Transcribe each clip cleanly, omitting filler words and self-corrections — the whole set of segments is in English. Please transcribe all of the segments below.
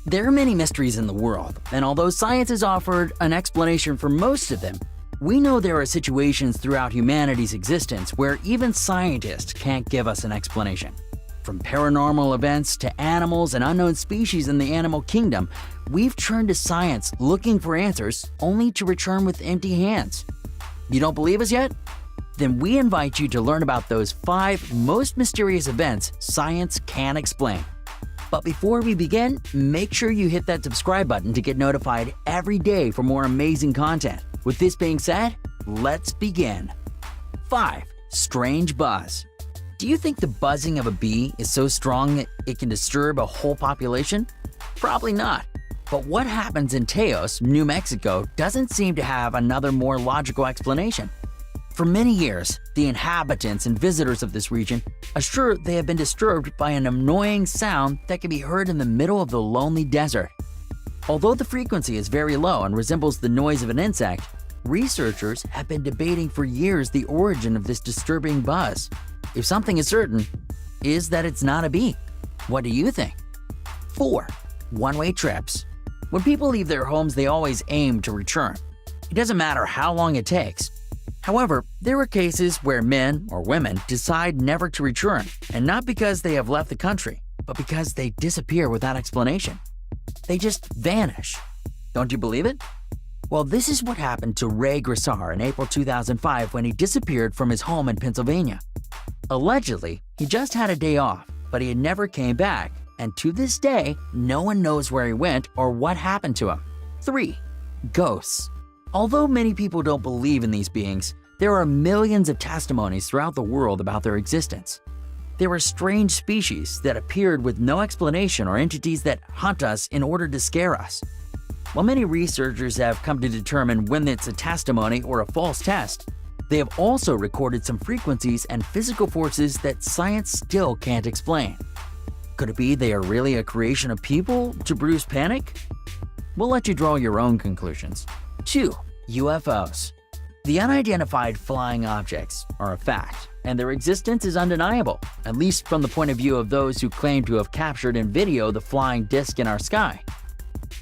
There are many mysteries in the world, and although science has offered an explanation for most of them, we know there are situations throughout humanity's existence where even scientists can't give us an explanation. From paranormal events to animals and unknown species in the animal kingdom, we've turned to science looking for answers only to return with empty hands. You don't believe us yet? Then we invite you to learn about those 5 most mysterious events science can't explain. But before we begin, make sure you hit that subscribe button to get notified every day for more amazing content. With this being said, let's begin. 5. Strange buzz. Do you think the buzzing of a bee is so strong that it can disturb a whole population? Probably not. But what happens in Taos, New Mexico doesn't seem to have another more logical explanation. For many years, the inhabitants and visitors of this region assure they have been disturbed by an annoying sound that can be heard in the middle of the lonely desert. Although the frequency is very low and resembles the noise of an insect, researchers have been debating for years the origin of this disturbing buzz. If something is certain, is that it's not a bee. What do you think? 4. One-way trips. When people leave their homes, they always aim to return. It doesn't matter how long it takes. However, there are cases where men or women decide never to return, and not because they have left the country, but because they disappear without explanation. They just vanish. Don't you believe it? Well, this is what happened to Ray Grissar in April 2005 when he disappeared from his home in Pennsylvania. Allegedly, he just had a day off, but he never came back, and to this day, no one knows where he went or what happened to him. 3. Ghosts. Although many people don't believe in these beings, there are millions of testimonies throughout the world about their existence. There are strange species that appeared with no explanation or entities that hunt us in order to scare us. While many researchers have come to determine when it's a testimony or a false test, they have also recorded some frequencies and physical forces that science still can't explain. Could it be they are really a creation of people to produce panic? We'll let you draw your own conclusions. 2. UFOs. The unidentified flying objects are a fact, and their existence is undeniable, at least from the point of view of those who claim to have captured in video the flying disc in our sky.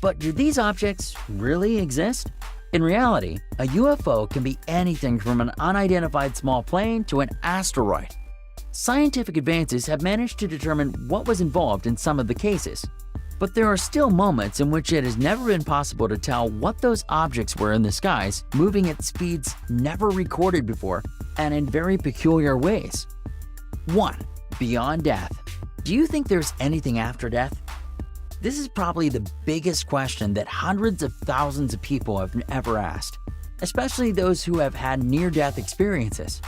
But do these objects really exist? In reality, a UFO can be anything from an unidentified small plane to an asteroid. Scientific advances have managed to determine what was involved in some of the cases. But there are still moments in which it has never been possible to tell what those objects were in the skies, moving at speeds never recorded before and in very peculiar ways. 1. Beyond death. Do you think there's anything after death? This is probably the biggest question that hundreds of thousands of people have ever asked, especially those who have had near-death experiences.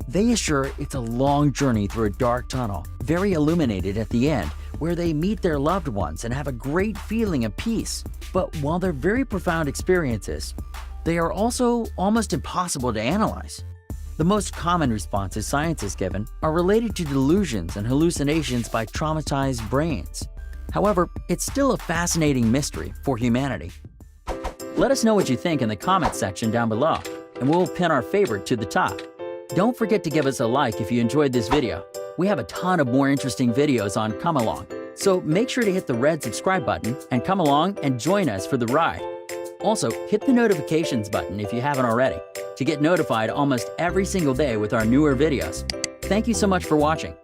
They assure it's a long journey through a dark tunnel, very illuminated at the end, where they meet their loved ones and have a great feeling of peace. But while they're very profound experiences, they are also almost impossible to analyze. The most common responses science has given are related to delusions and hallucinations by traumatized brains. However, it's still a fascinating mystery for humanity. Let us know what you think in the comments section down below, and we'll pin our favorite to the top. Don't forget to give us a like if you enjoyed this video. We have a ton of more interesting videos on Come Along, so make sure to hit the red subscribe button and come along and join us for the ride. Also, hit the notifications button if you haven't already to get notified almost every single day with our newer videos. Thank you so much for watching.